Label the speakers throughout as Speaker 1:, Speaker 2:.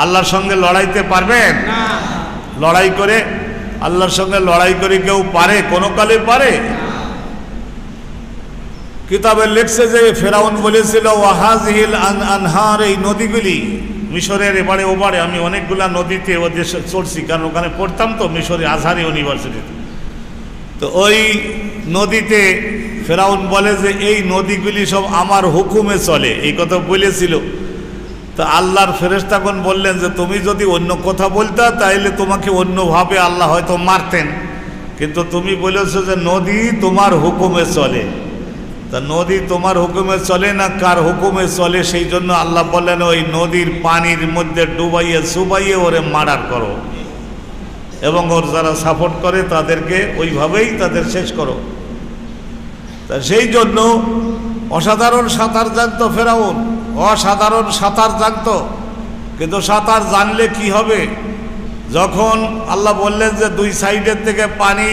Speaker 1: আল্লাহর সঙ্গে লড়াইতে পারবেন? লড়াই করে আল্লাহর সঙ্গে লড়াই করে কেউ পারে? কোনো কালে পারে? কিতাবে লেখছে যে ফেরাউন বলেছিল ওয়াহাজিল আনহার, এই নদীগুলি মিশরের এবারে ওবারে, আমি অনেকগুলা নদীতে ও দেশে চলছি কারণ ওখানে পড়তাম তো মিশরে আজহার ইউনিভার্সিটিতে। তো ওই নদীতে ফেরাউন বলে যে এই নদীগুলি সব আমার হুকুমে চলে, এই কথা বলেছিল। তো আল্লাহর ফেরেশতাগণ বললেন যে তুমি যদি অন্য কথা বলতা তাইলে তোমাকে অন্যভাবে আল্লাহ হয়তো মারতেন, কিন্তু তুমি বলেছো যে নদী তোমার হুকুমে চলে। তা নদী তোমার হুকুমে চলে না কার হুকুমে চলে, সেই জন্য আল্লাহ বললেন ওই নদীর পানির মধ্যে ডুবাইয়ে চুবাইয়ে ওরে মার্ডার করো, এবং ওর যারা সাপোর্ট করে তাদেরকে ওইভাবেই তাদের শেষ করো। তা সেই জন্য অসাধারণ সাঁতার জানতো ফেরাউন, অসাধারণ সাঁতার জানতো। কিন্তু সাঁতার জানলে কি হবে? যখন আল্লাহ বললেন যে দুই সাইডের থেকে পানি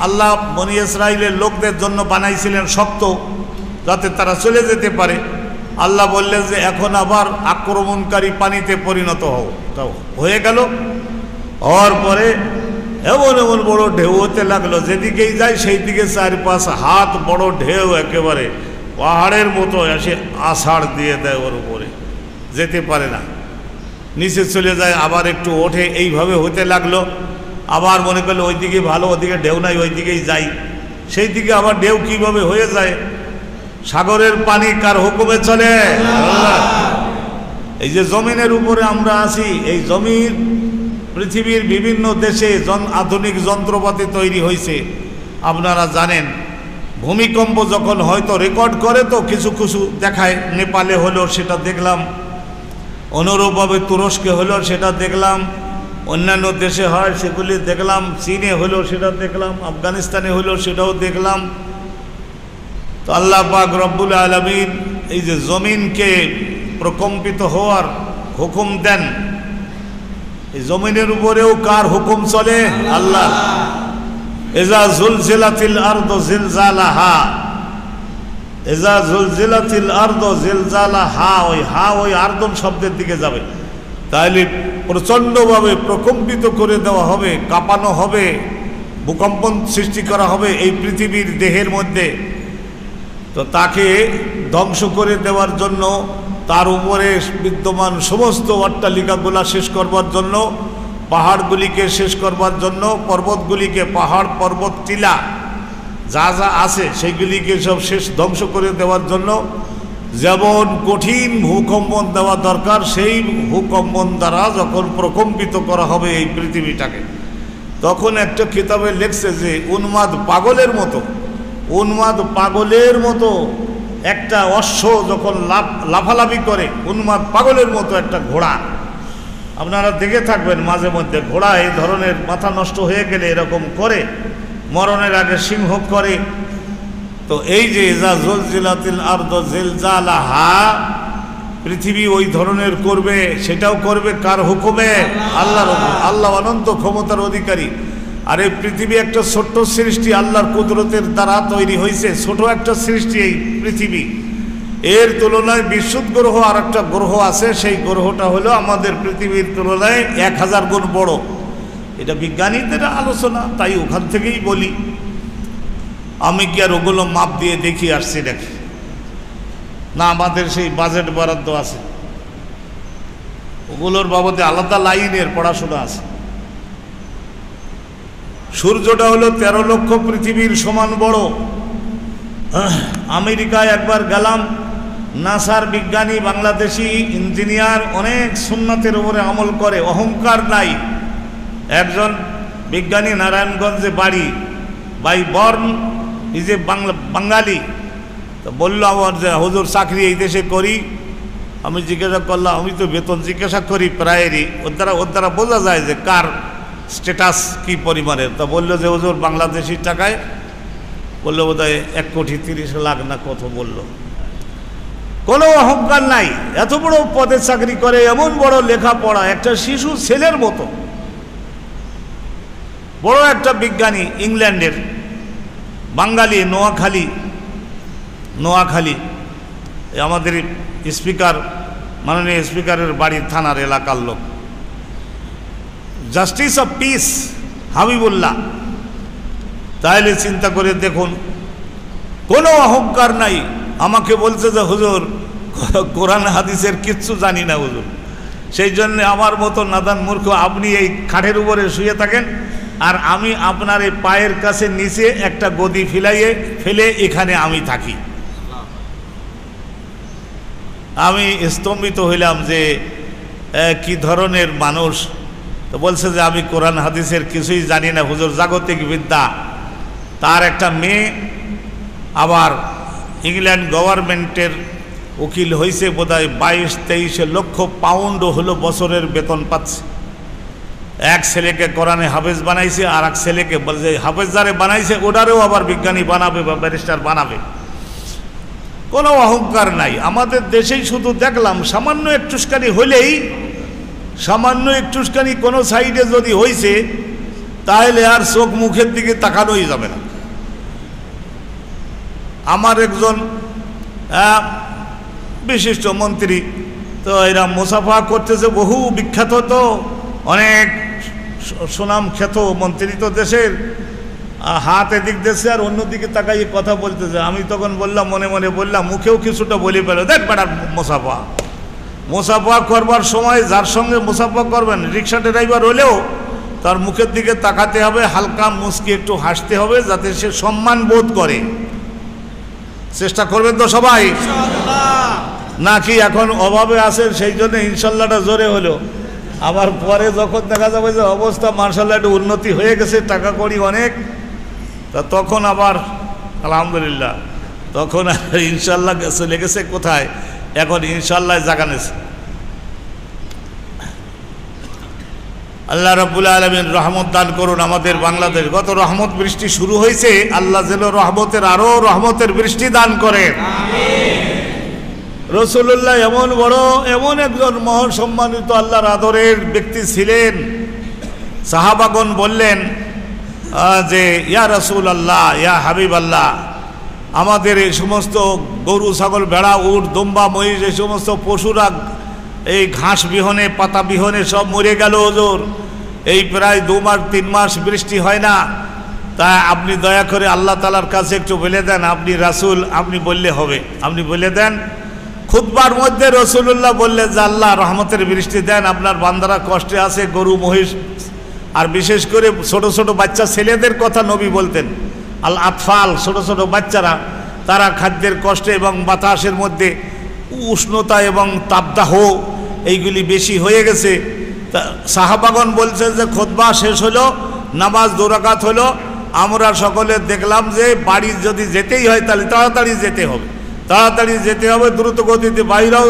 Speaker 1: আল্লাহ বনি ইসরাইলের লোকদের জন্য বানাইছিলেন শক্ত, যাতে তারা চলে যেতে পারে, আল্লাহ বললেন যে এখন আবার আক্রমণকারী পানিতে পরিণত হও। তাও হয়ে গেল। হওয়ার পরে এমন এমন বড় ঢেউ হতে লাগলো, যেদিকেই যায় সেই দিকে 4-5 হাত বড় ঢেউ, একেবারে পাহাড়ের মতো এসে আষাঢ় দিয়ে দেয় ওর উপরে, যেতে পারে না, নিচে চলে যায়, আবার একটু ওঠে, এইভাবে হতে লাগলো। আবার মনে করলো ওইদিকে ভালো, ওইদিকে ঢেউ নাই, ওইদিকেই যাই, সেই দিকে আবার ঢেউ কিভাবে হয়ে যায়? সাগরের পানি কার হুকুমে চলে? আল্লাহ। এই যে জমিনের উপরে আমরা আছি, এই জমির পৃথিবীর বিভিন্ন দেশে আধুনিক যন্ত্রপাতি তৈরি হয়েছে। আপনারা জানেন ভূমিকম্প যখন হয়তো রেকর্ড করে তো কিছু কিছু দেখায়, নেপালে হলো সেটা দেখলাম, অনুরূপভাবে তুরস্কে হলো সেটা দেখলাম, অন্যান্য দেশে হয় সেগুলি দেখলাম, চীনে হলো সেটা দেখলাম, আফগানিস্তানে হলো সেটাও দেখলাম। তো আল্লাহ পাক রব্বুল আলামিন এই যে জমিনকে প্রকম্পিত হওয়ার হুকুম দেন, এই জমিনের উপরেও কার হুকুম চলে? আল্লাহ। ইজা জুলজিলাতিল আরদু জিলজালাহা, ইজা জুলজিলাতিল আরদু জিলজালাহা, ওই আরদন শব্দের দিকে যাবে, তাহলে প্রচণ্ডভাবে প্রকম্পিত করে দেওয়া হবে, কাঁপানো হবে, ভূকম্পন সৃষ্টি করা হবে এই পৃথিবীর দেহের মধ্যে। তো তাকে ধ্বংস করে দেওয়ার জন্য, তার উপরে বিদ্যমান সমস্ত অট্টালিকাগুলা শেষ করবার জন্য, পাহাড়গুলিকে শেষ করবার জন্য, পর্বতগুলিকে, পাহাড় পর্বত টিলা যা যা আছে সেইগুলিকে সব শেষ ধ্বংস করে দেওয়ার জন্য যেমন কঠিন ভূকম্পন দেওয়া দরকার, সেই ভূকম্পন দ্বারা যখন প্রকম্পিত করা হবে এই পৃথিবীটাকে, তখন একটা কিতাবে লেখছে যে উন্মাদ পাগলের মতো একটা অশ্ব যখন লাফালাফি করে, উন্মাদ পাগলের মতো একটা ঘোড়া, আপনারা দেখে থাকবেন মাঝে মধ্যে, ঘোড়া এই ধরনের মাথা নষ্ট হয়ে গেলে এরকম করে, মরণের আগে সিংহ করে। তো এই যে ইজা জুলজিলাতিল আরদু জিলজালাহা, পৃথিবী ওই ধরনের করবে, সেটাও করবে কার হুকুমে? আল্লাহর হুকুমে। আল্লাহ অনন্ত ক্ষমতার অধিকারী। আর এই পৃথিবী একটা ছোট্ট সৃষ্টি, আল্লাহর কুদরতের দ্বারা তৈরি হয়েছে, ছোট একটা সৃষ্টি এই পৃথিবী। এর তুলনায় বিশুদ্ধ গ্রহ আর একটা গ্রহ আছে, সেই গ্রহটা হলো আমাদের পৃথিবীর তুলনায় 1000 গুণ বড়। এটা বিজ্ঞানীদের আলোচনা, তাই ওখান থেকেই বলি। আমি কি আর ওগুলো মাপ দিয়ে দেখিয়ে আসছি নাকি? না, আমাদের সেই বাজেট বরাদ্দ আছে, ওগুলোর বাবদে আলাদা লাইনের পড়াশোনা আছে। সূর্যটা হলো 13 লক্ষ পৃথিবীর সমান বড়। আমেরিকায় একবার গেলাম, নাসার বিজ্ঞানী, বাংলাদেশি ইঞ্জিনিয়ার, অনেক সুন্নাতের উপরে আমল করে, অহংকার নাই। একজন বিজ্ঞানী নারায়ণগঞ্জে বাড়ি, বাই বর্ন, ইজ এ বাঙালি। তো বললো আমার যে হুজুর চাকরি এই দেশে করি। আমি জিজ্ঞাসা করলাম, আমি তো বেতন জিজ্ঞাসা করি প্রায়েরই, ওর দ্বারা বোঝা যায় যে কার স্ট্যাটাস কি পরিমাণের। তা বললো যে হুজুর বাংলাদেশি টাকায়, বললো বোধহয় 1,30,00,000 না কত বললো। কোনো অহংকার নাই, এত বড় পদে চাকরি করে, এমন বড় লেখাপড়া, একটা শিশু ছেলের মতো বড় একটা বিজ্ঞানী, ইংল্যান্ডের, বাঙালি, নোয়াখালী। আমাদের স্পিকার, মাননীয় স্পিকারের বাড়ির থানার এলাকার লোক, জাস্টিস অফ পিস হাবিবুল্লাহ। তাইলে চিন্তা করে দেখুন, কোনো অহংকার নাই। আমাকে বলছে যে হুজুর কোরআন হাদিসের কিচ্ছু জানি না হুজুর, সেই জন্য আমার মতো নাদান মূর্খ আপনি এই খাটের উপরে শুয়ে থাকেন, আর আমি আপনার এই পায়ের কাছে নিচে একটা গদি ফেলে এখানে আমি থাকি। আমি স্তম্ভিত হইলাম যে কি ধরনের মানুষ। তো বলছে যে আমি কোরআন হাদিসের কিছুই জানি না হুজুর, জাগতিক বিদ্যা। তার একটা মেয়ে আবার ইংল্যান্ড গভর্নমেন্টের উকিল হয়েছে, বোধহয় 22-23 লক্ষ পাউন্ড হলো বছরের বেতন পাচ্ছে। এক ছেলেকে কোরআনে হাফেজ বানাইছে, আর এক ছেলেকে বলছে হাফেজ যারে বানাইছে ওটারেও আবার বিজ্ঞানী বানাবে বা ব্যারিস্টার বানাবে। কোনো অহংকার নাই। আমাদের দেশেই শুধু দেখলাম সামান্য একটুখানি কোনো সাইডে যদি হয়েছে তাহলে আর চোখ মুখের দিকে তাকানোই যাবে না। আমার একজন বিশিষ্ট মন্ত্রী, তো এরা মুসাফা করতেছে, বহু বিখ্যাত, তো অনেক সুনাম খ্যাত মন্ত্রী তো দেশের, হাত এদিক দেশে আর অন্যদিকে তাকাইয়ে কথা বলতেছে। আমি তখন বললাম, মনে মনে বললাম, মুখেও কিছুটা বলে পেল, দেখ বেটার মুসাফা করবার সময় যার সঙ্গে মুসাফা করবেন, রিক্সা ড্রাইভার হলেও তার মুখের দিকে তাকাতে হবে, হালকা মুচকি একটু হাসতে হবে, যাতে সে সম্মান বোধ করে। চেষ্টা করবেন তো সবাই, নাকি এখন অভাবে আছেন সেই জন্য ইনশাল্লাহটা জোরে হলো, আবার পরে যখন দেখা যাবে যে অবস্থা মার্শাল্লাহ একটু উন্নতি হয়ে গেছে, টাকা কড়ি অনেক, তা তখন আবার আলহামদুলিল্লাহ, তখন ইনশাল্লাহ চলে গেছে কোথায়, এখন ইনশাল্লাহ জাগানেছে। আল্লাহ রাব্বুল আলামিন রহমত দান করুন আমাদের বাংলাদেশ। গত রহমত বৃষ্টি শুরু হয়েছে, আল্লাহ যেন রহমতের আরো রহমতের বৃষ্টি দান করেন। রাসূলুল্লাহ এমন একজন মহান সম্মানিত আল্লাহর আদরের ব্যক্তি ছিলেন। সাহাবাগণ বললেন যে ইয়া রাসূলুল্লাহ, ইয়া হাবিবাল্লাহ, আমাদের এই সমস্ত গরু ছাগল ভেড়া উট দুম্বা মহিষ এই সমস্ত পশুরা এই ঘাস বিহনে পাতা বিহনে সব মরে গেল হুজুর, এই প্রায় 2 মাস 3 মাস বৃষ্টি হয় না, তা আপনি দয়া করে আল্লাহ তাআলার কাছে একটু বলে দেন, আপনি রাসূল, আপনি বললে হবে, আপনি বলে দেন। খুতবার মধ্যে রাসূলুল্লাহ বললেন যে আল্লাহ রহমতের বৃষ্টি দেন, আপনার বান্দারা কষ্টে আছে, গরু মহিষ, আর বিশেষ করে ছোট ছোট বাচ্চা ছেলেদের কথা নবী বলতেন। আল আতফাল, ছোট ছোট বাচ্চারা, তারা খাদ্যের কষ্টে এবং বাতাসের মধ্যে উষ্ণতা এবং তাপদাহ এইগুলি বেশি হয়ে গেছে। তা সাহাবাগণ বলছেন যে খুতবা শেষ হলো, নামাজ 2 রাকাত হলো, আমরা সকলে দেখলাম যে বাড়ি যদি যেতেই হয় তাহলে তাড়াতাড়ি যেতে হবে, দ্রুত গতিতে বাইরেও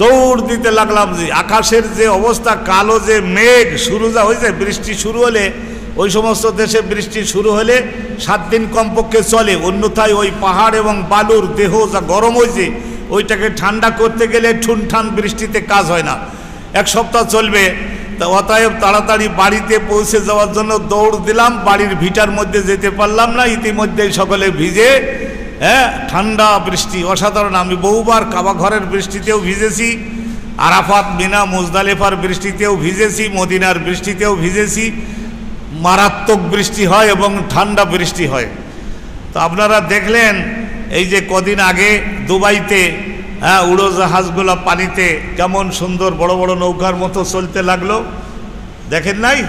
Speaker 1: দৌড় দিতে লাগলাম। যে আকাশের যে অবস্থা, কালো যে মেঘ শুরু যা হয়েছে, বৃষ্টি শুরু হলে, ওই সমস্ত দেশে বৃষ্টি শুরু হলে 7 দিন কমপক্ষে চলে, অন্যথায় ওই পাহাড় এবং বালুর দেহ যা গরম হয়েছে ওইটাকে ঠান্ডা করতে গেলে ঠুনঠান বৃষ্টিতে কাজ হয় না, 1 সপ্তাহ চলবে। তা অতএব তাড়াতাড়ি বাড়িতে পৌঁছে যাওয়ার জন্য দৌড় দিলাম, বাড়ির ভিটার মধ্যে যেতে পারলাম না, ইতিমধ্যেই সকলে ভিজে, ঠান্ডা বৃষ্টি অসাধারণ। আমি বহুবার কাবা ঘরের বৃষ্টিতেও ভিজেছি, আরাফাত মিনা মুজদালিফার বৃষ্টিতেও ভিজেছি, মদিনার বৃষ্টিতেও ভিজেছি। মারাত্মক বৃষ্টি হয় এবং ঠান্ডা বৃষ্টি হয়। তো আপনারা দেখলেন এই যে কদিন আগে দুবাইতে উড়োজাহাজগুলো পানিতে কেমন সুন্দর বড় বড় নৌকার মতো চলতে লাগলো, দেখেন নাই?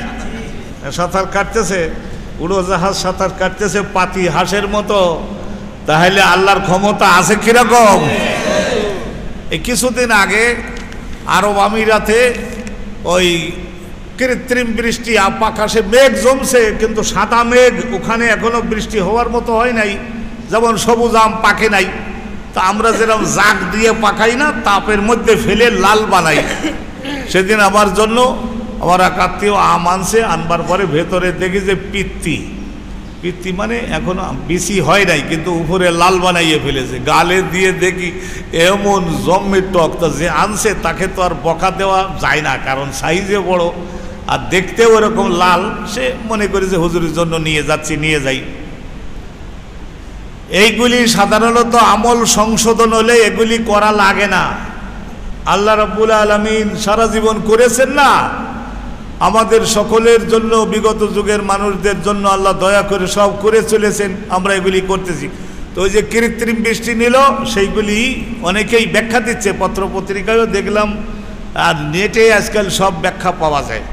Speaker 1: সাঁতার কাটতেছে, উড়োজাহাজ সাঁতার কাটতেছে পাতি হাঁসের মতো। তাহলে আল্লাহর ক্ষমতা আছে কিরকম? এই কিছুদিন আগে আরব আমিরাতে ওই কৃত্রিম বৃষ্টি, আকাশে মেঘ জমছে, কিন্তু সাদা মেঘ, ওখানে এখনো বৃষ্টি হওয়ার মতো হয় নাই, যেমন সবুজ আম পাকে নাই। তা আমরা যেরকম জাগ দিয়ে পাকাই না, তাপের মধ্যে ফেলে লাল বানাই। সেদিন আমার জন্য আমার এক আত্মীয় আম আনছে, আনবার পরে ভেতরে দেখি যে পিত্তি মানে এখনো বেশি হয় নাই, কিন্তু উপরে লাল বানাইয়ে ফেলেছে। গালে দিয়ে দেখি এমন জম্মের টক। তা যে আনছে তাকে তো আর বকা দেওয়া যায় না, কারণ সাইজে বড় আর দেখতেও এরকম লাল। সে মনে করে যে হুজুরের জন্য নিয়ে যাই। এইগুলি সাধারণত আমল সংশোধন হলে এগুলি করা লাগে না। আল্লাহ রাব্বুল আলামিন সারা জীবন করেছেন না, আমাদের সকলের জন্য, বিগত যুগের মানুষদের জন্য আল্লাহ দয়া করে সব করে চলেছেন, আমরা এগুলি করতেছি। তো ওই যে কৃত্রিম বৃষ্টি নিল, সেইগুলি অনেকেই ব্যাখ্যা দিচ্ছে, পত্রপত্রিকায়ও দেখলাম, আর নেটে আজকাল সব ব্যাখ্যা পাওয়া যায়।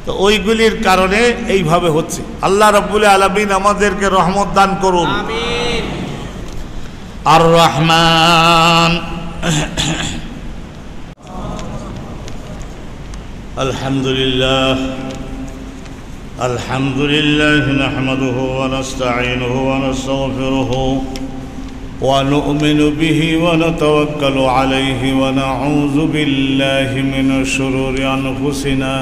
Speaker 1: তো ওইগুলির কারণে এইভাবে হচ্ছে। আল্লাহ রাব্বুল আলামিন আমাদেরকে রহমত দান করুন, আমিন। আর রহমান আলহামদুলিল্লাহ আলহামদুলিল্লাহ নাহমাদুহু ওয়া নাস্তাঈনুহু ওয়া নাস্তাগফিরুহু ওয়া নু'মিনু বিহি ওয়া নাতাওয়াক্কালু আলাইহি ওয়া নাউযু বিল্লাহি মিনাশ শুরুরি আনফুসিনা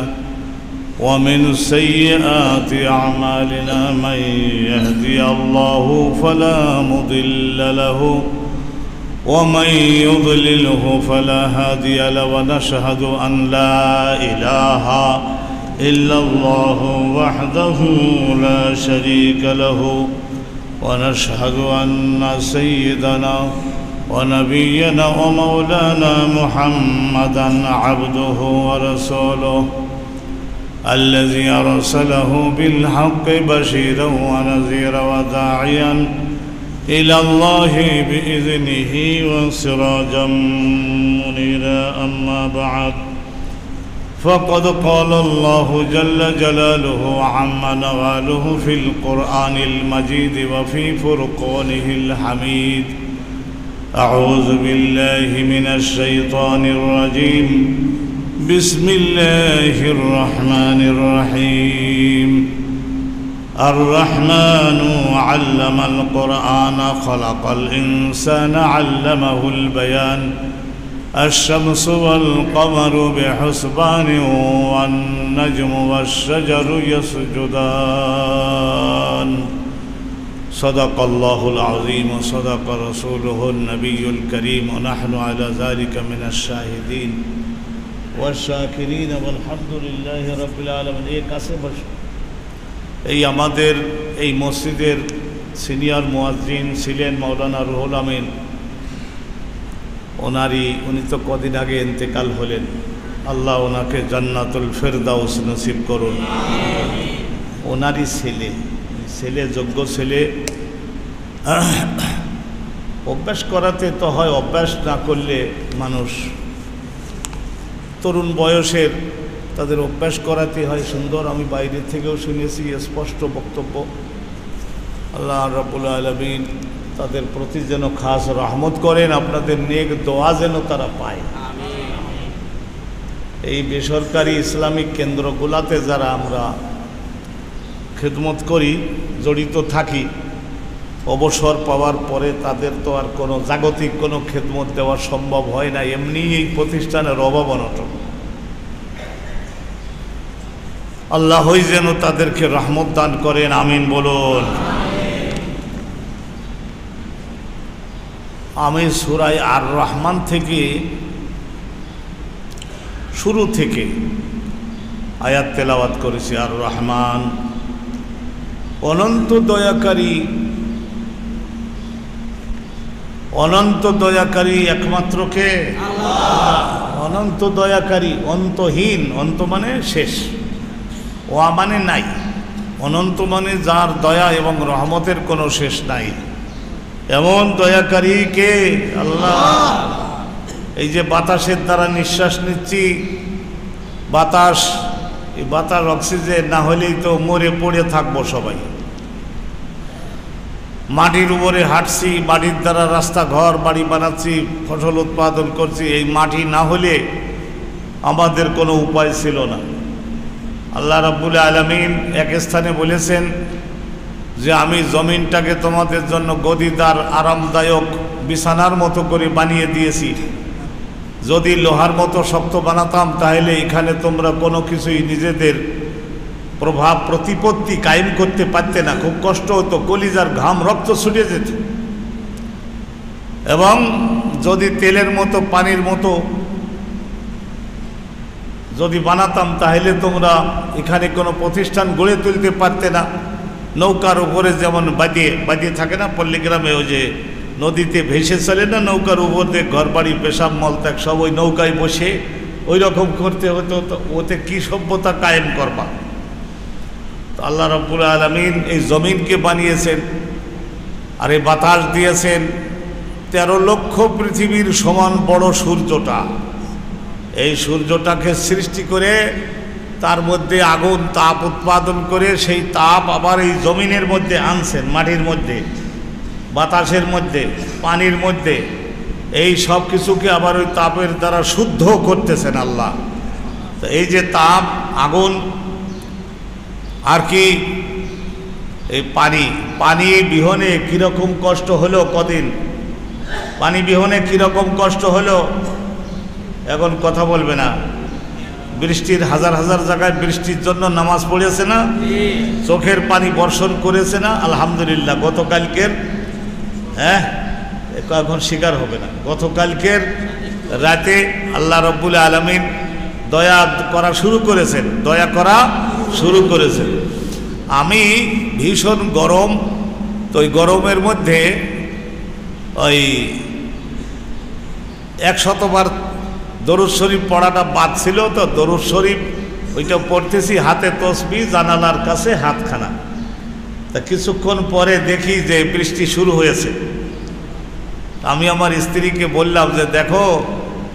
Speaker 1: ওয়া মিন সাইয়্যাতি আ'মালিনা মান ইয়াহদিহিল্লাহু ফালা মুদিল্লা লাহু ومن يضلله فلا هادي له ونشهد أن لا إله إلا الله وحده لا شريك له ونشهد أن سيدنا ونبينا ومولانا محمدا عبده ورسوله الذي أرسله بالحق بشيرا ونذيرا وداعيا إلى الله بإذنه وسراجا منيرا أما بعد فقد قال الله جل جلاله عم نواله في القرآن المجيد وفي فرقانه الحميد أعوذ بالله من الشيطان الرجيم بسم الله الرحمن الرحيم الرحمن علم القرآن خلق الإنسان علمه البيان الشمس والقمر بحسبان والنجم والشجر يسجدان صدق الله العظيم وصدق رسوله النبي الكريم ونحن على ذلك من الشاهدين والشاكرين والحمد لله رب العالمين। एक आसे बस এই আমাদের এই মসজিদের সিনিয়র মুয়াজ্জিন ছিলেন মাওলানা রুহুল আমিন, উনি তো কদিন আগে ইন্তেকাল হলেন। আল্লাহ ওনাকে জান্নাতুল ফেরদাউস নসিব করুন। ওনারই ছেলে যোগ্য ছেলে, অভ্যাস করাতে তো হয়, অভ্যাস না করলে মানুষ তরুণ বয়সের তাদের অভ্যাস করাতে হয় সুন্দর। আমি বাইরে থেকেও শুনেছি স্পষ্ট বক্তব্য। আল্লাহ রাব্বুল আলামিন তাদের প্রতি যেন খাস রহমত করেন, আপনাদের নেক দোয়া যেন তারা পায়। এই বেসরকারি ইসলামিক কেন্দ্রগুলাতে যারা আমরা খেদমত করি, জড়িত থাকি, অবসর পাওয়ার পরে তাদের তো আর কোনো জাগতিক কোনো খেদমত দেওয়া সম্ভব হয় না, এমনি এই প্রতিষ্ঠানের অভাব অনটন। আল্লাহই যেন তাদেরকে রহমত দান করেন, আমিন বলুন। আমি সূরা আর রহমান থেকে শুরু থেকে আয়াত তেলাওয়াত করেছি। আর রহমান অনন্ত দয়াকারী, অনন্ত দয়াকারী একমাত্র কে? আল্লাহ। অনন্ত দয়াকারী, অন্তহীন, অন্ত মানে শেষ, ওয়া মানে নাই, অনন্ত মানে যার দয়া এবং রহমতের কোনো শেষ নাই, এমন দয়াকারী কে? আল্লাহ। এই যে বাতাসের দ্বারা নিঃশ্বাস নিচ্ছি, বাতাস, এই বাতাস অক্সিজেন না হলেই তো মরে পড়ে থাকবো সবাই। মাটির উপরে হাঁটছি, মাটির দ্বারা রাস্তা ঘর বাড়ি বানাচ্ছি, ফসল উৎপাদন করছি, এই মাটি না হলে আমাদের কোনো উপায় ছিল না। আল্লাহ রাব্বুল আলামিন এক স্থানে বলেছেন যে আমি জমিনটাকে তোমাদের জন্য গদিদার আরামদায়ক বিছানার মতো করে বানিয়ে দিয়েছি। যদি লোহার মতো শক্ত বানাতাম তাহলে এখানে তোমরা কোনো কিছুই নিজেদের প্রভাব প্রতিপত্তি কায়েম করতে পারতে না, খুব কষ্ট হতো, কলিজার ঘাম রক্ত ছুটে যেত। এবং যদি তেলের মতো পানির মতো যদি বানাতাম তাহলে তোমরা এখানে কোনো প্রতিষ্ঠান গড়ে তুলতে পারতে না। নৌকার উপরে যেমন বাদিয়ে থাকে না পল্লীগ্রামে, ওই যে নদীতে ভেসে চলে না নৌকার উপর দিয়ে, ঘর বাড়ি পেশাব মলত্যাগ সব ওই নৌকায় বসে ওই রকম করতে হতো, তো ওতে কি সভ্যতা কায়েম করবা? তো আল্লাহ রাব্বুল আলামিন এই জমিনকে বানিয়েছেন, আর এই বাতাস দিয়েছেন 13 লক্ষ পৃথিবীর সমান বড় সূর্যটা। এই সূর্যটাকে সৃষ্টি করে তার মধ্যে আগুন তাপ উৎপাদন করে সেই তাপ আবার এই জমিনের মধ্যে আনছেন, মাটির মধ্যে, বাতাসের মধ্যে, পানির মধ্যে। এই সব কিছুকে আবার ওই তাপের দ্বারা শুদ্ধ করতেছেন আল্লাহ। তো এই যে তাপ, আগুন, আর কি এই পানি বিহনে কীরকম কষ্ট হলো, কদিন পানি বিহনে কীরকম কষ্ট হলো, এখন কথা বলবে না। বৃষ্টির হাজার হাজার জায়গায় বৃষ্টির জন্য নামাজ পড়েছে না, চোখের পানি বর্ষণ করেছে না, আলহামদুলিল্লাহ। গতকালকের এখন স্বীকার হবে না, গতকালকের রাতে আল্লাহ রাব্বুল আলামিন দয়া করা শুরু করেছেন। আমি ভীষণ গরম, তো ওই গরমের মধ্যে ওই 100 বার দরুদ শরীফ পড়াটা বাদ ছিল, তো দরুদ শরীফ ওইটা পড়তেছি, হাতে তসবিহ, জানালার কাছে হাতখানা। তা কিছুক্ষণ পরে দেখি যে বৃষ্টি শুরু হয়েছে। আমি আমার স্ত্রীকে বললাম যে দেখো,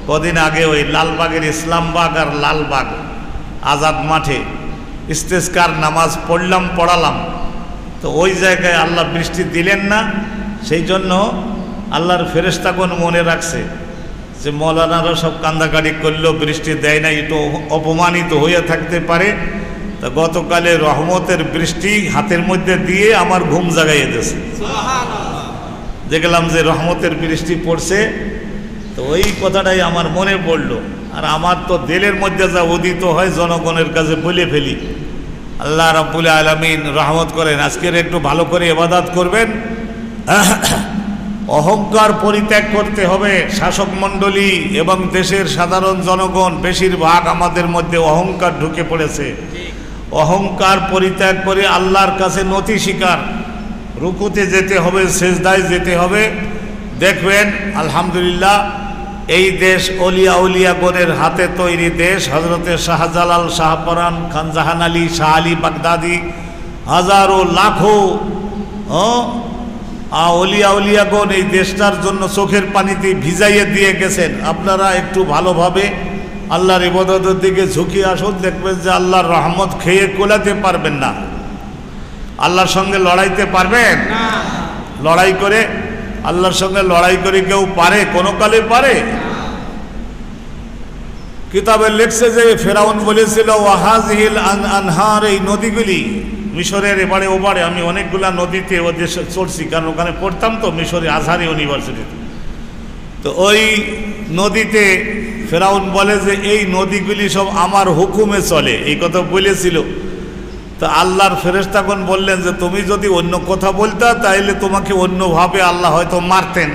Speaker 1: কদিন আগে ওই লালবাগের ইসলামবাগ আর লালবাগ আজাদ মাঠে ইস্তেসকার নামাজ পড়ালাম, তো ওই জায়গায় আল্লাহ বৃষ্টি দিলেন না। সেই জন্য আল্লাহর ফেরেশতাগণ মনে রাখছে যে মৌলানারা সব কান্দাকাটি করলেও বৃষ্টি দেয় না, একটু অপমানিত হয়ে থাকতে পারে। তা গতকালে রহমতের বৃষ্টি হাতের মধ্যে দিয়ে আমার ঘুম জাগাইয়ে দিয়েছে। দেখলাম যে রহমতের বৃষ্টি পড়ছে, তো ওই কথাটাই আমার মনে পড়লো। আর আমার তো দিলের মধ্যে যা উদিত হয় জনগণের কাছে বলে ফেলি। আল্লাহ রাব্বুল আলামিন রহমত করেন। আজকের একটু ভালো করে ইবাদত করবেন, অহংকার পরিত্যাগ করতে হবে। শাসক মণ্ডলী এবং দেশের সাধারণ জনগণ বেশিরভাগ আমাদের মধ্যে অহংকার ঢুকে পড়েছে। অহংকার পরিত্যাগ করে আল্লাহর কাছে নতি স্বীকার, রুকুতে যেতে হবে, সেজদায় যেতে হবে। দেখবেন আলহামদুলিল্লাহ এই দেশ অলিয়া উলিয়াগণের হাতে তৈরি দেশ। হজরতে শাহজালাল, শাহপরান, খান জাহান আলী, শাহ আলী বাগদাদি, হাজারো লাখো অলিয়া উলিয়াগণ এই দেশটার জন্য চোখের পানিতে ভিজাইয়ে দিয়ে গেছেন। আপনারা একটু ভালোভাবে আল্লাহর ইবাদতের দিকে ঝুঁকিয়ে আসুন, দেখবেন যে আল্লাহর রহমত খেয়ে কোলাতে পারবেন না। আল্লাহর সঙ্গে লড়াইতে পারবেন না। লড়াই করে আল্লাহর সঙ্গে লড়াই করে কেউ পারে? কোনো কালে পারে? কিতাবে লেখছে যে ফেরাউন বলেছিল ওয়াহাজিহিল আনহার, এই নদীগুলি মিশরের এবারে ওবারে। আমি অনেকগুলা নদীতে ওদের চলছি, কারণ ওখানে পড়তাম তো মিশরে আজহার ইউনিভার্সিটিতে। তো ওই নদীতে ফেরাউন বলে যে এই নদীগুলি সব আমার হুকুমে চলে, এই কথা বলেছিল। তো আল্লাহর ফেরেশতাগণ বললেন যে তুমি যদি অন্য কথা বলতা তাইলে তোমাকে অন্যভাবে আল্লাহ হয়তো মারতেন,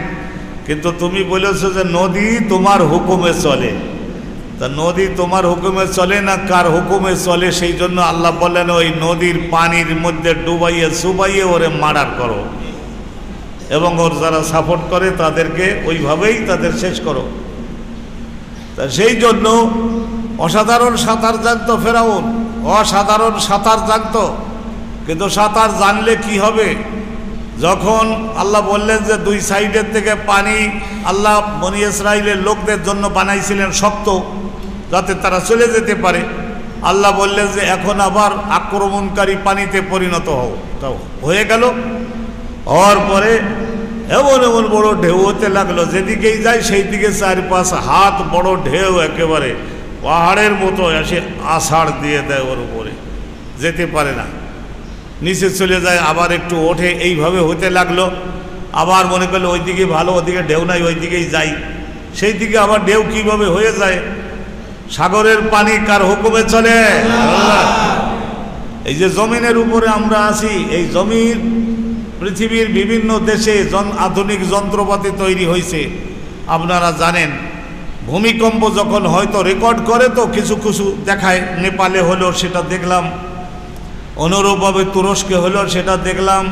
Speaker 1: কিন্তু তুমি বলেছো যে নদী তোমার হুকুমে চলে। তা নদী তোমার হুকুমে চলে না, কার হুকুমে চলে? সেই জন্য আল্লাহ বললেন ওই নদীর পানির মধ্যে ডুবাইয়ে চুবাইয়ে ওরে মার্ডার করো, এবং ওর যারা সাপোর্ট করে তাদেরকে ওইভাবেই তাদের শেষ করো। তা সেই জন্য অসাধারণ সাঁতার জানতো ফেরাউন, অসাধারণ সাঁতার জানতো। কিন্তু সাঁতার জানলে কি হবে? যখন আল্লাহ বললেন যে দুই সাইডের থেকে পানি আল্লাহ বনি ইসরাইলের লোকদের জন্য বানাইছিলেন শক্ত, যাতে তারা চলে যেতে পারে। আল্লাহ বললেন যে এখন আবার আক্রমণকারী পানিতে পরিণত হও। তাও হয়ে গেল। হওয়ার পরে এমন এমন বড় ঢেউ হতে লাগলো, যেদিকেই যায় সেই দিকে 4-5 হাত বড় ঢেউ, একেবারে পাহাড়ের মতো এসে আষাঢ় দিয়ে দেয়, ওর উপরে যেতে পারে না, নিচে চলে যায়, আবার একটু ওঠে, এইভাবে হতে লাগলো। আবার মনে করলো ওইদিকে ভালো, ওইদিকে ঢেউ নাই, ওই দিকেই যাই। সেই দিকে আবার ঢেউ কিভাবে হয়ে যায়? সাগরের পানি কার হুকুমে চলে? এই যে জমিনের উপরে আমরা আছি, এই জমির পৃথিবীর বিভিন্ন দেশে আধুনিক যন্ত্রপাতি তৈরি হয়েছে। আপনারা জানেন ভূমিকম্প যখন হয়তো রেকর্ড করে তো কিছু কিছু দেখায়, নেপালে হলো সেটা দেখলাম, অনুরূপভাবে তুরস্কে হলো সেটা দেখলাম,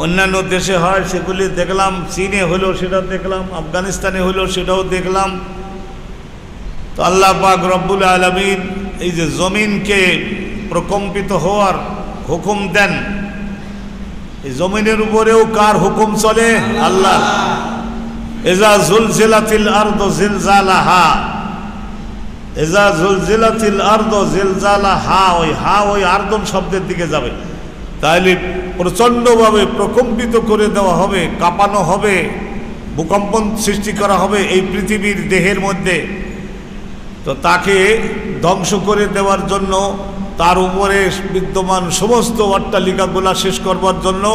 Speaker 1: অন্যান্য দেশে হয় সেগুলি দেখলাম, চীনে হলো সেটা দেখলাম, আফগানিস্তানে হলো সেটাও দেখলাম। তো আল্লাহ পাক রব্বুল আলামিন এই যে জমিনকে প্রকম্পিত হওয়ার হুকুম দেন, এই জমিনের উপরেও কার হুকুম চলে? আল্লাহ। ইজা জুলজিলাতিল আরদু জিলজালাহা, ইজা জুলজিলাতিল আরদু জিলজালাহা, ওই আরদম শব্দের দিকে যাবে। তাহলে প্রচণ্ডভাবে প্রকম্পিত করে দেওয়া হবে, কাঁপানো হবে, ভূকম্পন সৃষ্টি করা হবে এই পৃথিবীর দেহের মধ্যে। তো তাকে ধ্বংস করে দেওয়ার জন্য, তার উপরে বিদ্যমান সমস্ত অট্টালিকাগুলা শেষ করবার জন্য,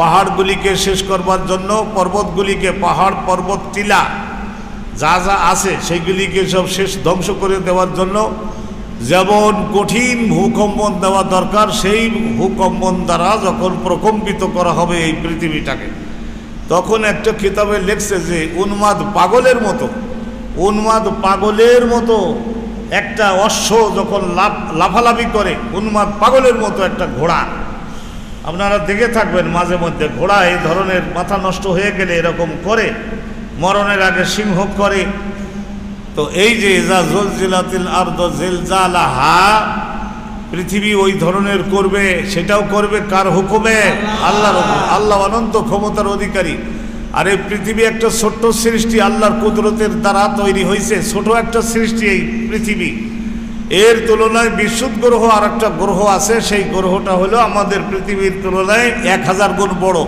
Speaker 1: পাহাড়গুলিকে শেষ করবার জন্য, পর্বতগুলিকে, পাহাড় পর্বত টিলা যা যা আছে সেইগুলিকে সব শেষ ধ্বংস করে দেওয়ার জন্য যেমন কঠিন ভূকম্পন দেওয়া দরকার, সেই ভূকম্পন দ্বারা যখন প্রকম্পিত করা হবে এই পৃথিবীটাকে, তখন একটা কিতাবে লেখছে যে উন্মাদ পাগলের মতো একটা অশ্ব যখন লাফালাফি করে, উন্মাদ পাগলের মতো একটা ঘোড়া, আপনারা দেখে থাকবেন মাঝে মধ্যে, ঘোড়া এই ধরনের মাথা নষ্ট হয়ে গেলে এরকম করে, মরণের আগে সিংহ করে। তো এই যে ইজা জুলজিলাতিল আরদু জিলজালাহা, পৃথিবী ওই ধরনের করবে, সেটাও করবে কার হুকুমে? আল্লাহর হুকুমে। আল্লাহ অনন্ত ক্ষমতার অধিকারী। আর এই পৃথিবী একটা ছোট্ট সৃষ্টি, আল্লাহর কুদরতের দ্বারা তৈরি হয়েছে, ছোট একটা সৃষ্টি এই পৃথিবী। এর তুলনায় বিশুদ্ধ গ্রহ আর একটা গ্রহ আছে, সেই গ্রহটা হলো আমাদের পৃথিবীর তুলনায় 1000 গুণ বড়।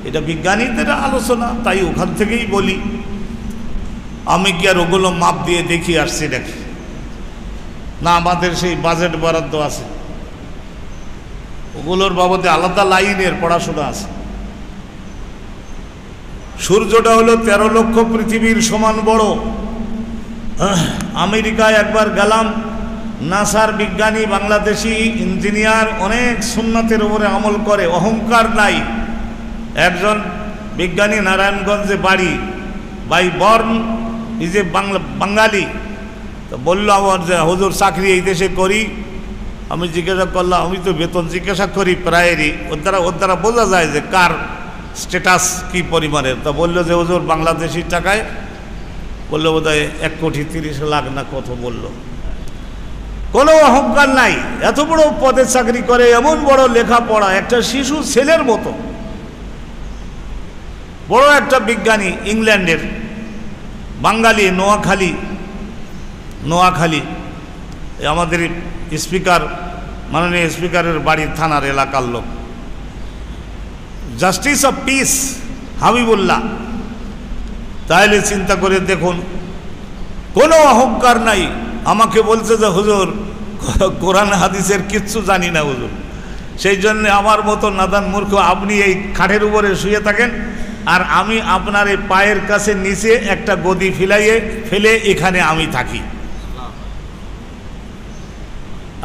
Speaker 1: এটা বিজ্ঞানীদের আলোচনা, তাই ওখান থেকেই বলি। আমি কি আর ওগুলো মাপ দিয়ে দেখিয়ে আসছি নাকি? না, আমাদের সেই বাজেট বরাদ্দ আছে, ওগুলোর বাবদে আলাদা লাইনের পড়াশোনা আছে। সূর্যটা হলো 13 লক্ষ পৃথিবীর সমান বড়। আমেরিকায় একবার গেলাম, নাসার বিজ্ঞানী, বাংলাদেশি ইঞ্জিনিয়ার, অনেক সুন্নাতের উপরে আমল করে, অহংকার নাই। একজন বিজ্ঞানী নারায়ণগঞ্জে বাড়ি, বাই বর্ন, এই যে বাঙালি। তো বললো আমার যে হুজুর চাকরি এই দেশে করি। আমি জিজ্ঞাসা করলাম, আমি তো বেতন জিজ্ঞাসা করি প্রায়েরই, ওর দ্বারা বোঝা যায় যে কার স্ট্যাটাস কি পরিমাণের। তা বললো যে হুজুর বাংলাদেশি টাকায়, বললো বোধহয় 1,30,00,000 না কত বললো। কোনো অহংকার নাই, এত বড় পদে চাকরি করে, এমন বড় লেখাপড়া, একটা শিশু ছেলের মতো বড় একটা বিজ্ঞানী, ইংল্যান্ডের বাঙালি, নোয়াখালী আমাদের স্পিকার, মাননীয় স্পিকারের বাড়ির থানার এলাকার লোক, জাস্টিস অফ পিস হাবিবুল্লাহ। তাহলে চিন্তা করে দেখুন, কোনো অহংকার নাই। আমাকে বলছে যে হুজুর কোরআন হাদিসের কিচ্ছু জানি না হুজুর, সেই জন্য আমার মতো নাদান মূর্খ আপনি এই খাটের উপরে শুয়ে থাকেন, আর আমি আপনার এই পায়ের কাছে নিচে একটা গদি ফেলে এখানে আমি থাকি।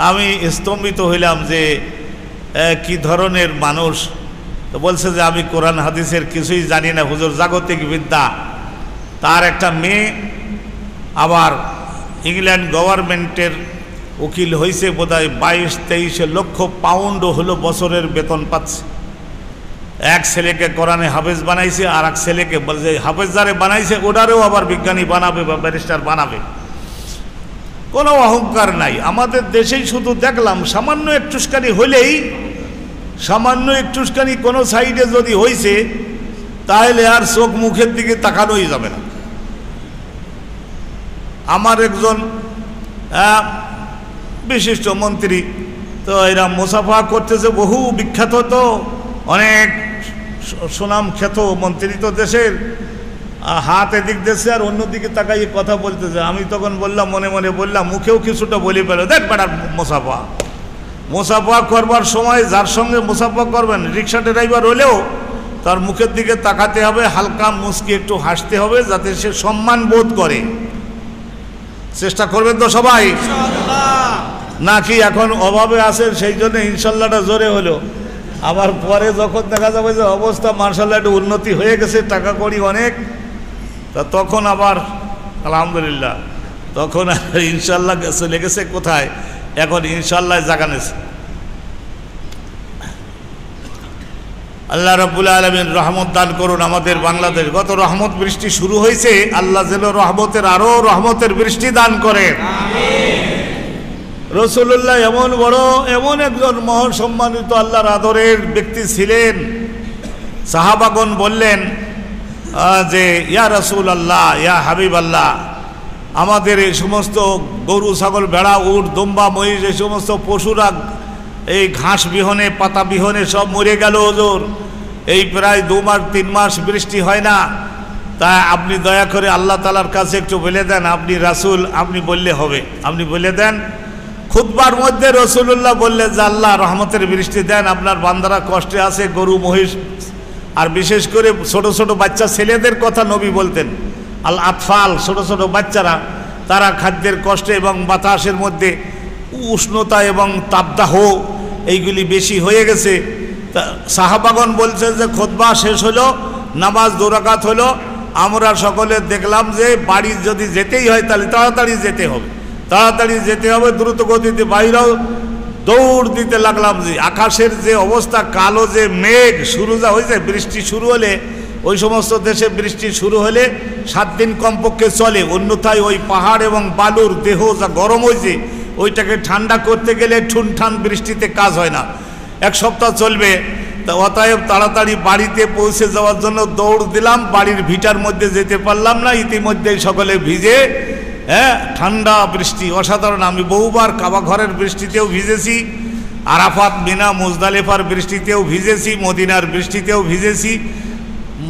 Speaker 1: আমি স্তম্ভিত হইলাম যে কি ধরনের মানুষ। তো বলছে যে আমি কোরআন হাদিসের কিছুই জানি না হুজুর, জাগতিক বিদ্যা। তার একটা মেয়ে আবার ইংল্যান্ড গভর্নমেন্টের উকিল হয়েছে, বোধহয় 22-23 লক্ষ পাউন্ড হলো বছরের বেতন পাচ্ছে। এক ছেলেকে কোরআনে হাফেজ বানাইছে, আর এক ছেলেকে বলছে হাফেজ যারে বানাইছে ওটারেও আবার বিজ্ঞানী বানাবে বা ব্যারিস্টার বানাবে। কোনো অহংকার নাই। আমাদের দেশেই শুধু দেখলাম সামান্য একটুখানি কোনো সাইডে যদি হয়েছে, তাহলে আর চোখ মুখের দিকে তাকানোই যাবে না। আমার একজন বিশিষ্ট মন্ত্রী, তো এরা মুসাফা করতেছে, বহু বিখ্যাত, তো অনেক সুনাম খ্যাত মন্ত্রী, তো দেশের হাত এদিক দেশে আর অন্যদিকে তাকাইয়ে কথা বলতেছে। আমি তখন বললাম, মনে মনে বললাম, মুখেও কিছুটা বলে পেল, দেখ বেটার মুসাফা করবার সময় যার সঙ্গে মুসাফা করবেন, রিক্সা ড্রাইভার হলেও তার মুখের দিকে তাকাতে হবে, হালকা মুচকি একটু হাসতে হবে, যাতে সে সম্মান বোধ করে। চেষ্টা করবেন তো সবাই? নাকি এখন অভাবে আছেন সেই জন্য ইনশাল্লাহটা জোরে হলো, আবার পরে যখন দেখা যাবে যে অবস্থা মার্শাল্লাহ একটু উন্নতি হয়ে গেছে, টাকা কড়ি অনেক, তা তখন আবার আলহামদুলিল্লাহ, তখন ইনশাল্লাহ চলে গেছে কোথায়, এখন ইনশাল্লাহ জাগানেছে। আল্লাহ রাব্বুল আলামিন রহমত দান করুন আমাদের বাংলাদেশ। গত রহমত বৃষ্টি শুরু হয়েছে, আল্লাহ যেন রহমতের আরো রহমতের বৃষ্টি দান করেন। রাসূলুল্লাহ এমন একজন মহাসম্মানিত আল্লাহর আদরের ব্যক্তি ছিলেন। সাহাবাগণ বললেন যে ইয়া রাসূলুল্লাহ, ইয়া হাবিবাল্লাহ, আমাদের এই সমস্ত গরু ছাগল ভেড়া উট দুম্বা মহিষ এই সমস্ত পশুরা এই ঘাস বিহনে পাতা বিহনে সব মরে গেল হুজুর। এই প্রায় 2 মাস 3 মাস বৃষ্টি হয় না, তা আপনি দয়া করে আল্লাহ তাআলার কাছে একটু বলে দেন, আপনি রাসূল, আপনি বললে হবে, আপনি বলে দেন। খুতবার মধ্যে রাসূলুল্লাহ বললেন যে আল্লাহ রহমতের বৃষ্টি দেন, আপনার বান্দারা কষ্টে আছে, গরু মহিষ আর বিশেষ করে ছোট ছোট বাচ্চা ছেলেদের কথা নবী বলতেন। আল আতফাল, ছোট ছোট বাচ্চারা, তারা খাদ্যের কষ্টে এবং বাতাসের মধ্যে উষ্ণতা এবং তাপদাহ এইগুলি বেশি হয়ে গেছে। তা সাহাবাগণ বলছেন যে খুতবা শেষ হলো, নামাজ 2 রাকাত হলো, আমরা সকলে দেখলাম যে বাড়ি যদি যেতেই হয় তাহলে তাড়াতাড়ি যেতে হবে, তাড়াতাড়ি যেতে হবে, দ্রুত গতিতে বাইরেও দৌড় দিতে লাগলাম। যে আকাশের যে অবস্থা, কালো যে মেঘ শুরু যা হয়েছে, বৃষ্টি শুরু হলে ওই সমস্ত দেশে বৃষ্টি শুরু হলে 7 দিন কমপক্ষে চলে, অন্যথায় ওই পাহাড় এবং বালুর দেহ যা গরম হয়েছে ওইটাকে ঠান্ডা করতে গেলে ঠুনঠান বৃষ্টিতে কাজ হয় না, 1 সপ্তাহ চলবে। তা অতএব তাড়াতাড়ি বাড়িতে পৌঁছে যাওয়ার জন্য দৌড় দিলাম, বাড়ির ভিটার মধ্যে যেতে পারলাম না, ইতিমধ্যেই সকলে ভিজে, ঠান্ডা বৃষ্টি অসাধারণ। আমি বহুবার কাবা ঘরের বৃষ্টিতেও ভিজেছি, আরাফাত মিনা মুজদালিফার বৃষ্টিতেও ভিজেছি, মদিনার বৃষ্টিতেও ভিজেছি।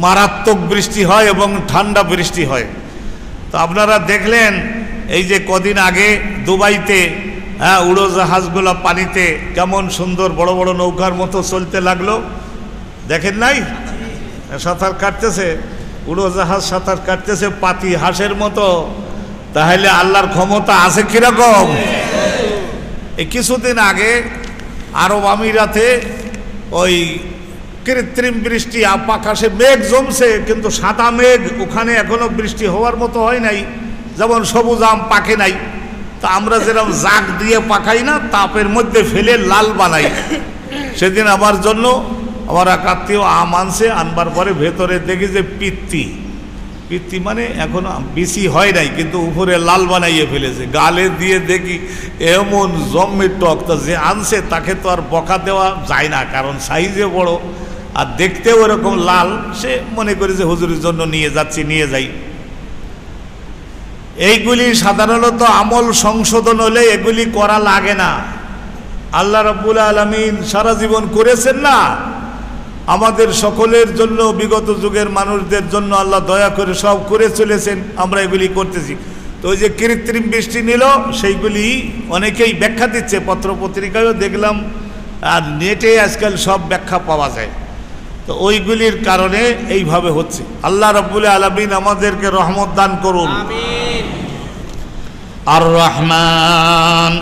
Speaker 1: মারাত্মক বৃষ্টি হয় এবং ঠান্ডা বৃষ্টি হয়। তো আপনারা দেখলেন এই যে কদিন আগে দুবাইতে উড়োজাহাজগুলো পানিতে কেমন সুন্দর বড় বড় নৌকার মতো চলতে লাগলো, দেখেন নাই? সাঁতার কাটতেছে উড়োজাহাজ, সাঁতার কাটতেছে পাতি হাঁসের মতো। তাহলে আল্লাহর ক্ষমতা আছে কিরকম? এই কিছুদিন আগে আরব আমিরাতে ওই কৃত্রিম বৃষ্টি, আকাশে মেঘ জমছে কিন্তু সাদা মেঘ, ওখানে এখনো বৃষ্টি হওয়ার মতো হয় নাই, যেমন সবুজ আম পাকে নাই। তা আমরা যেরকম জাগ দিয়ে পাকাই না, তাপের মধ্যে ফেলে লাল বানাই। সেদিন আমার জন্য আমার এক আত্মীয় আম আনছে, আনবার পরে ভেতরে দেখি যে পিত্তি মানে এখনো বেশি হয় নাই কিন্তু উপরে লাল বানাইয়ে ফেলেছে, গালে দিয়ে দেখি এমন জম্মে টক। তা যে আনছে তাকে তো আর বকা দেওয়া যায় না, কারণ সাইজে বড় আর দেখতেও এরকম লাল। সে মনে করে যে হুজুরের জন্য নিয়ে যাচ্ছি, নিয়ে যাই। এইগুলি সাধারণত আমল সংশোধন হলে এগুলি করা লাগে না। আল্লাহ রাব্বুল আলামিন সারা জীবন করেছেন না আমাদের সকলের জন্য, বিগত যুগের মানুষদের জন্য আল্লাহ দয়া করে সব করে চলেছেন, আমরা এগুলি করতেছি। তো ওই যে কৃত্রিম বৃষ্টি নিল, সেইগুলি অনেকেই ব্যাখ্যা দিচ্ছে, পত্রপত্রিকায়ও দেখলাম, আর নেটে আজকাল সব ব্যাখ্যা পাওয়া যায়। তো ওইগুলির কারণে এইভাবে হচ্ছে। আল্লাহ রাব্বুল আলামিন আমাদেরকে রহমত দান করুন। আর রহমান